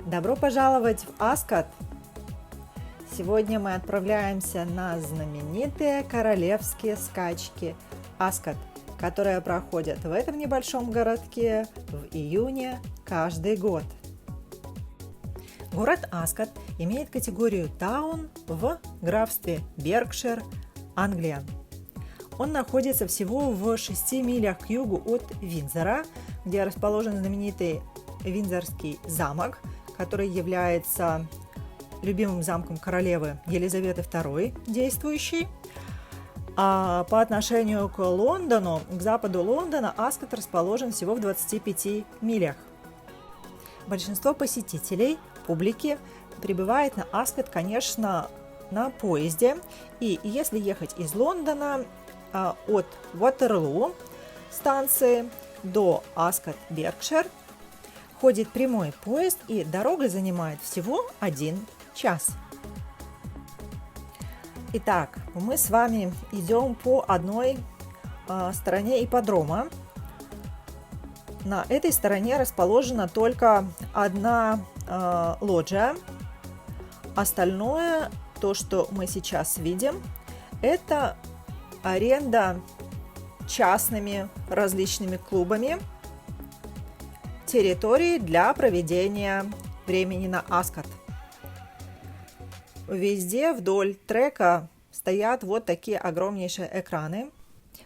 Добро пожаловать в Аскот! Сегодня мы отправляемся на знаменитые королевские скачки Аскот, которые проходят в этом небольшом городке в июне каждый год. Город Аскот имеет категорию таун в графстве Беркшир, Англия. Он находится всего в 6 милях к югу от Виндзора, где расположен знаменитый Виндзорский замок, который является любимым замком королевы Елизаветы II действующей. А по отношению к Лондону, к западу Лондона, Аскот расположен всего в 25 милях. Большинство посетителей, публики, прибывает на Аскот, конечно, на поезде. И если ехать из Лондона от Ватерлоо станции до Аскот-Беркшир, ходит прямой поезд, и дорога занимает всего 1 час. Итак, мы с вами идем по одной стороне ипподрома. На этой стороне расположена только одна лоджия. Остальное, то, что мы сейчас видим, это аренда частными различными клубами территории для проведения времени на Аскот. Везде вдоль трека стоят вот такие огромнейшие экраны.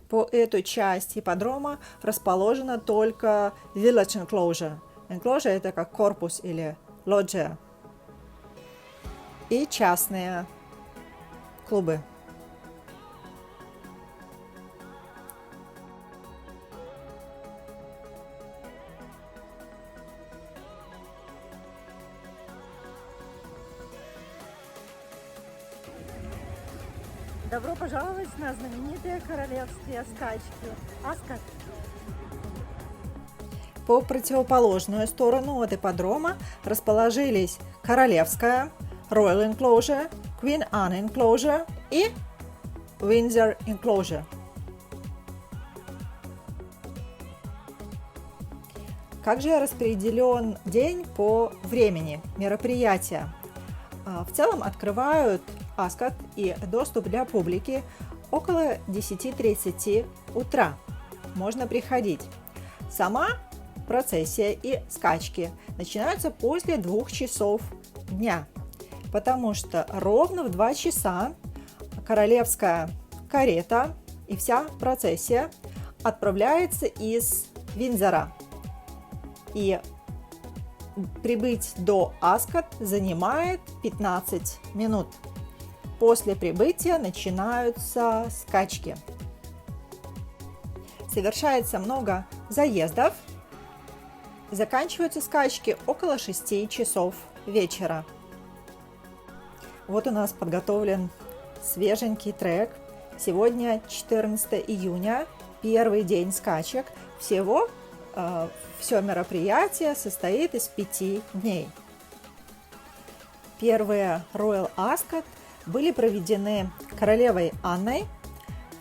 По эту часть ипподрома расположена только Village Enclosure. Enclosure – это как корпус или лоджия. И частные клубы. Добро пожаловать на знаменитые королевские скачки Аскот. По противоположную сторону от ипподрома расположились Королевская, Royal Enclosure, Queen Anne Enclosure и Windsor Enclosure. Как же распределен день по времени мероприятия? В целом открывают Аскот и доступ для публики около 10:30 утра. Можно приходить. Сама процессия и скачки начинаются после 2 часов дня, потому что ровно в 2 часа королевская карета и вся процессия отправляется из Виндзора. И прибыть до Аскот занимает 15 минут. После прибытия начинаются скачки. Совершается много заездов. Заканчиваются скачки около 6 часов вечера. Вот у нас подготовлен свеженький трек. Сегодня 14 июня, первый день скачек. Всего все мероприятие состоит из 5 дней. Первые Royal Ascot были проведены королевой Анной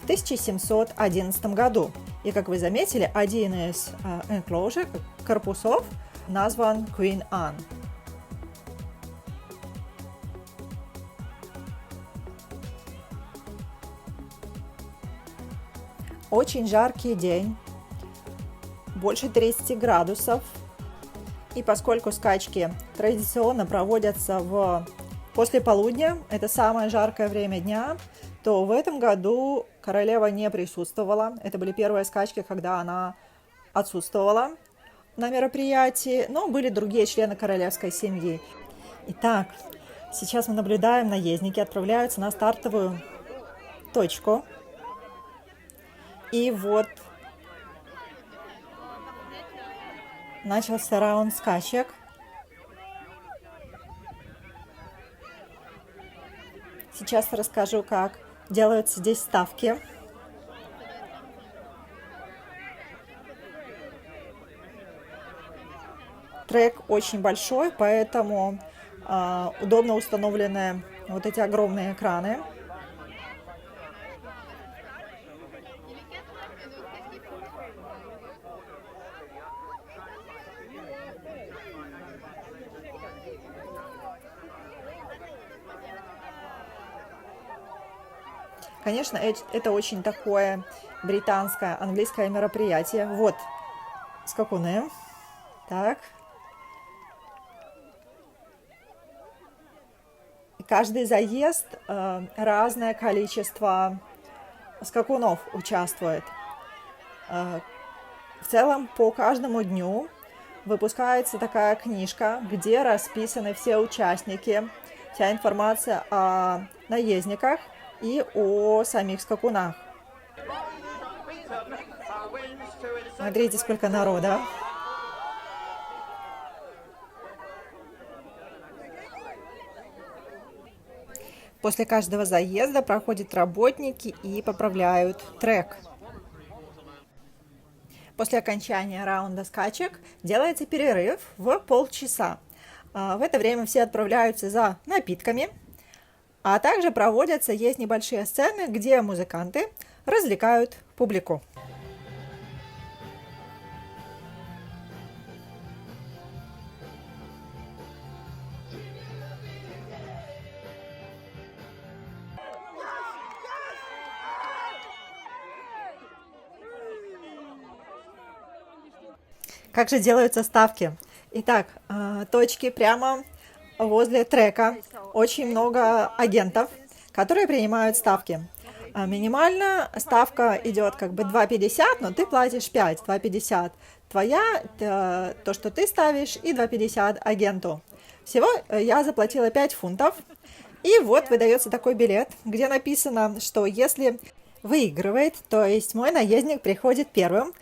в 1711 году. И, как вы заметили, один из enclosure, корпусов, назван Queen Anne. Очень жаркий день, больше 30 градусов. И поскольку скачки традиционно проводятся после полудня, это самое жаркое время дня, то в этом году королева не присутствовала. Это были первые скачки, когда она отсутствовала. на мероприятии, но были другие члены королевской семьи. Итак, сейчас мы наблюдаем, наездники отправляются на стартовую точку. И вот начался раунд скачек. Сейчас расскажу, как делаются здесь ставки. Трек очень большой, поэтому удобно установлены вот эти огромные экраны. Конечно, это очень такое британское, английское мероприятие. Вот скакуны. Так. Каждый заезд разное количество скакунов участвует. В целом по каждому дню выпускается такая книжка, где расписаны все участники, вся информация о наездниках и о самих скакунах. Смотрите, сколько народа. После каждого заезда проходят работники и поправляют трек. После окончания раунда скачек делается перерыв в полчаса. В это время все отправляются за напитками, а также есть небольшие сцены, где музыканты развлекают публику. Как же делаются ставки? Итак, точки прямо возле трека. Очень много агентов, которые принимают ставки. Минимально ставка идет как бы 2,50, но ты платишь 5, 2,50. Твоя, то, что ты ставишь, и 2,50 агенту. Всего я заплатила 5 фунтов. И вот выдается такой билет, где написано, что если выигрывает, то есть мой наездник приходит первым,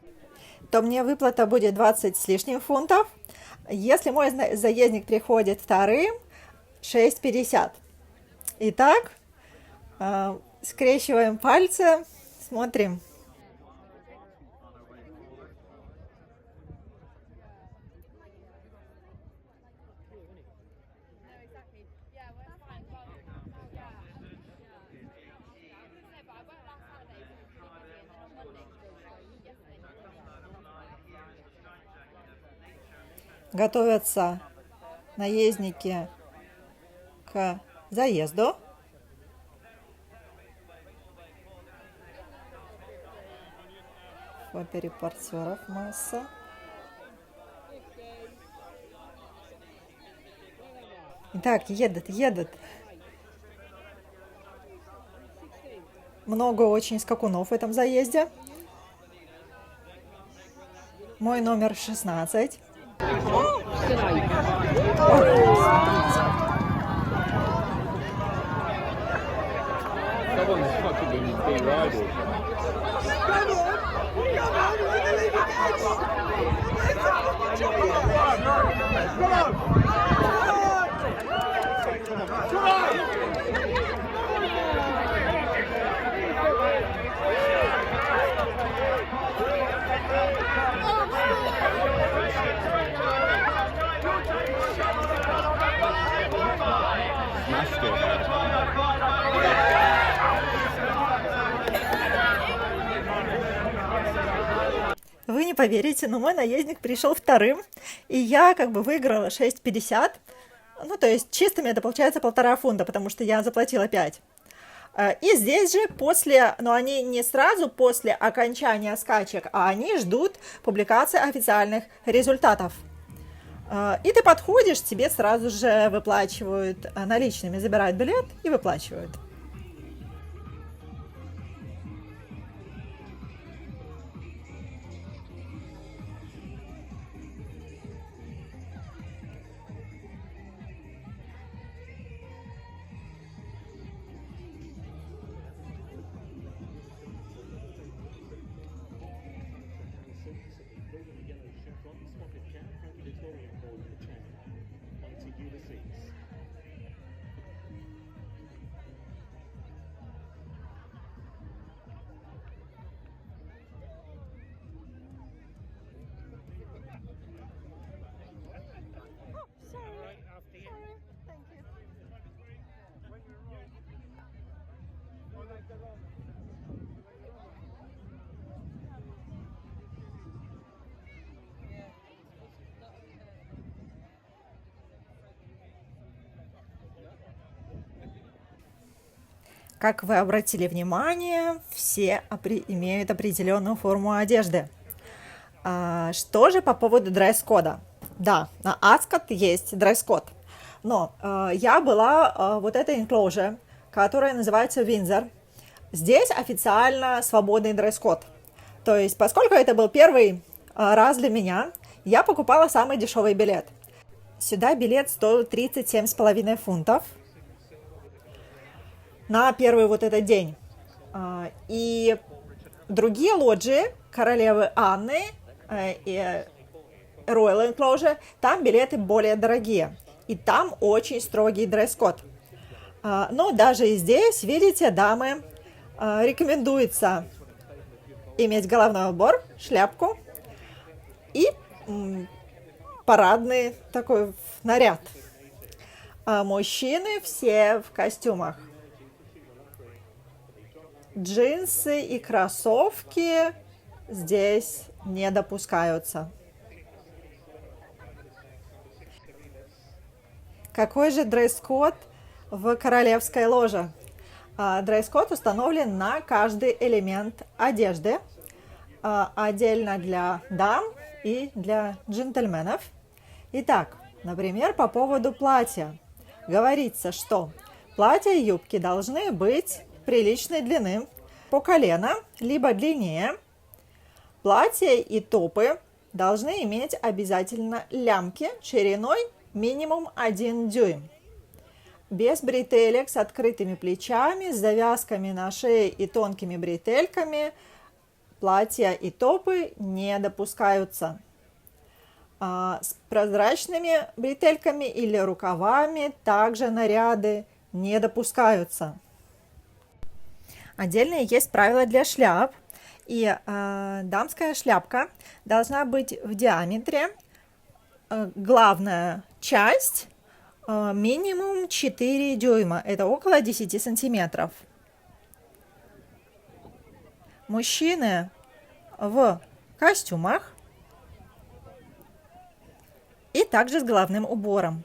то мне выплата будет 20 с лишним фунтов. Если мой заездник приходит вторым, 6,50. Итак, скрещиваем пальцы, смотрим. Готовятся наездники к заезду. Фоторепортеров масса. Итак, едут. Много очень скакунов в этом заезде. Мой номер 16. Вы не поверите, но мой наездник пришел вторым, и я как бы выиграла 6,50. Ну, то есть чистыми это получается 1,5 фунта, потому что я заплатила 5. И здесь же но они не сразу после окончания скачек, а они ждут публикации официальных результатов. И ты подходишь, тебе сразу же выплачивают наличными, забирают билет и выплачивают. Как вы обратили внимание, все имеют определенную форму одежды. Что же по поводу дресс-кода? Да, на Ascot есть дресс-код. Но я была вот этой enclosure, которая называется Windsor. Здесь официально свободный дресс-код. То есть, поскольку это был первый раз для меня, я покупала самый дешевый билет. Сюда билет стоил 37,5 фунтов на первый вот этот день. И другие лоджии королевы Анны и Royal Enclosure, там билеты более дорогие. И там очень строгий дресс-код. Но даже и здесь, видите, дамы, рекомендуется иметь головной убор, шляпку и парадный такой наряд. Мужчины все в костюмах. Джинсы и кроссовки здесь не допускаются. Какой же дресс-код в королевской ложе? Дресс-код установлен на каждый элемент одежды, отдельно для дам и для джентльменов. Итак, например, по поводу платья. Говорится, что платья и юбки должны быть приличной длины, по колено, либо длиннее. Платья и топы должны иметь обязательно лямки шириной минимум 1 дюйм. Без бретелек, с открытыми плечами, с завязками на шее и тонкими бретельками платья и топы не допускаются. С прозрачными бретельками или рукавами также наряды не допускаются. Отдельно есть правила для шляп. И дамская шляпка должна быть в диаметре, главная часть, минимум 4 дюйма. Это около 10 сантиметров. Мужчины в костюмах и также с головным убором.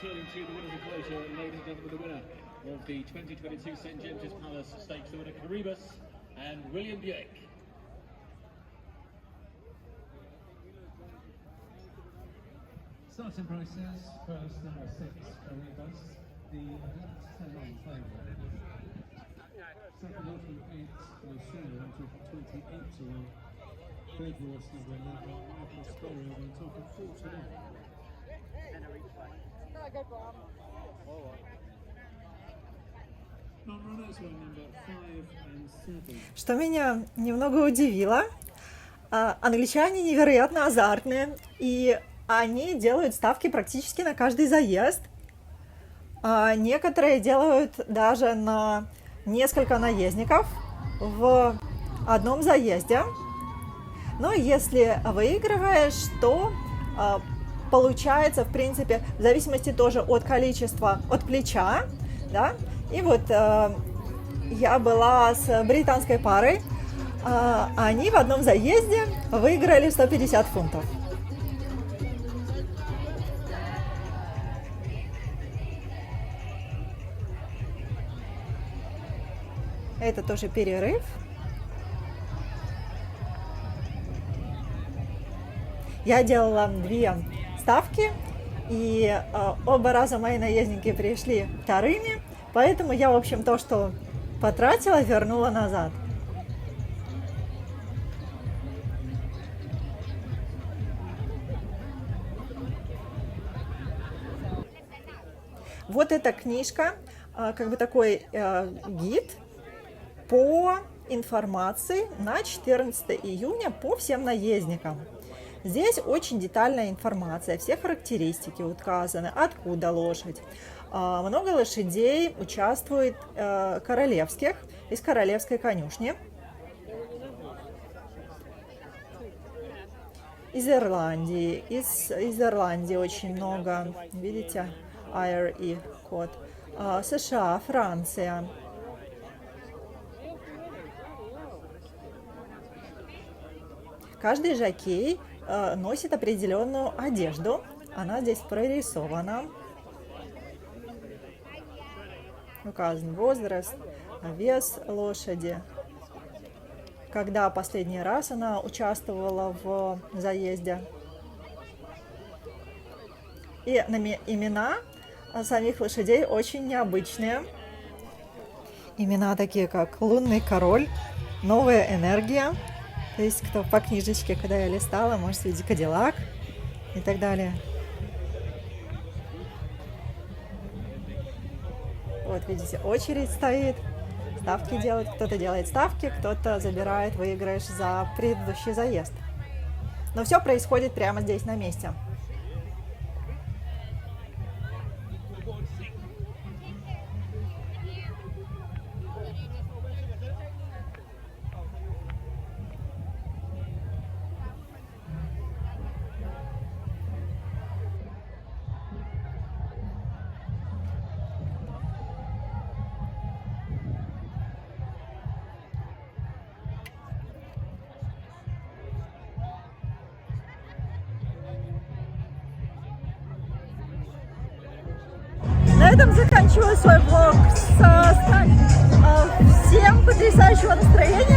Returning to the winners enclosure, ladies and gentlemen, the winner of the 2022 St James's Palace Stakes, the winner Caribus and William Buick. Starting prices, first number 6, Caribus, the 10 on favourite. Second horse from 8, Lucina, went off 28 to 1. Third horse number 11, Michael Scorio, went off at 4 to 1. Что меня немного удивило, англичане невероятно азартные, и они делают ставки практически на каждый заезд. Некоторые делают даже на несколько наездников в одном заезде. Но если выигрываешь, то получается, в принципе, в зависимости тоже от количества, от плеча, да. И вот я была с британской парой, они в одном заезде выиграли 150 фунтов. Это тоже перерыв. Я делала 2 ставки, и оба раза мои наездники пришли вторыми, поэтому я, в общем, то, что потратила, вернула назад. Вот эта книжка, как бы такой гид по информации на 14 июня по всем наездникам. Здесь очень детальная информация, все характеристики указаны, откуда лошадь. Много лошадей участвует королевских, из королевской конюшни. из Ирландии. Из Ирландии очень много. Видите? Air и код. США, Франция. Каждый жокей носит определенную одежду. Она здесь прорисована. Указан возраст, вес лошади. Когда последний раз она участвовала в заезде. И имена самих лошадей очень необычные. Имена такие, как Лунный король, Новая энергия. То есть, кто по книжечке, когда я листала, может видеть Кадиллак и так далее. Вот, видите, очередь стоит, ставки делают. Кто-то делает ставки, кто-то забирает выигрыш за предыдущий заезд. Но все происходит прямо здесь, на месте. На этом заканчиваю свой влог. Всем потрясающего настроения.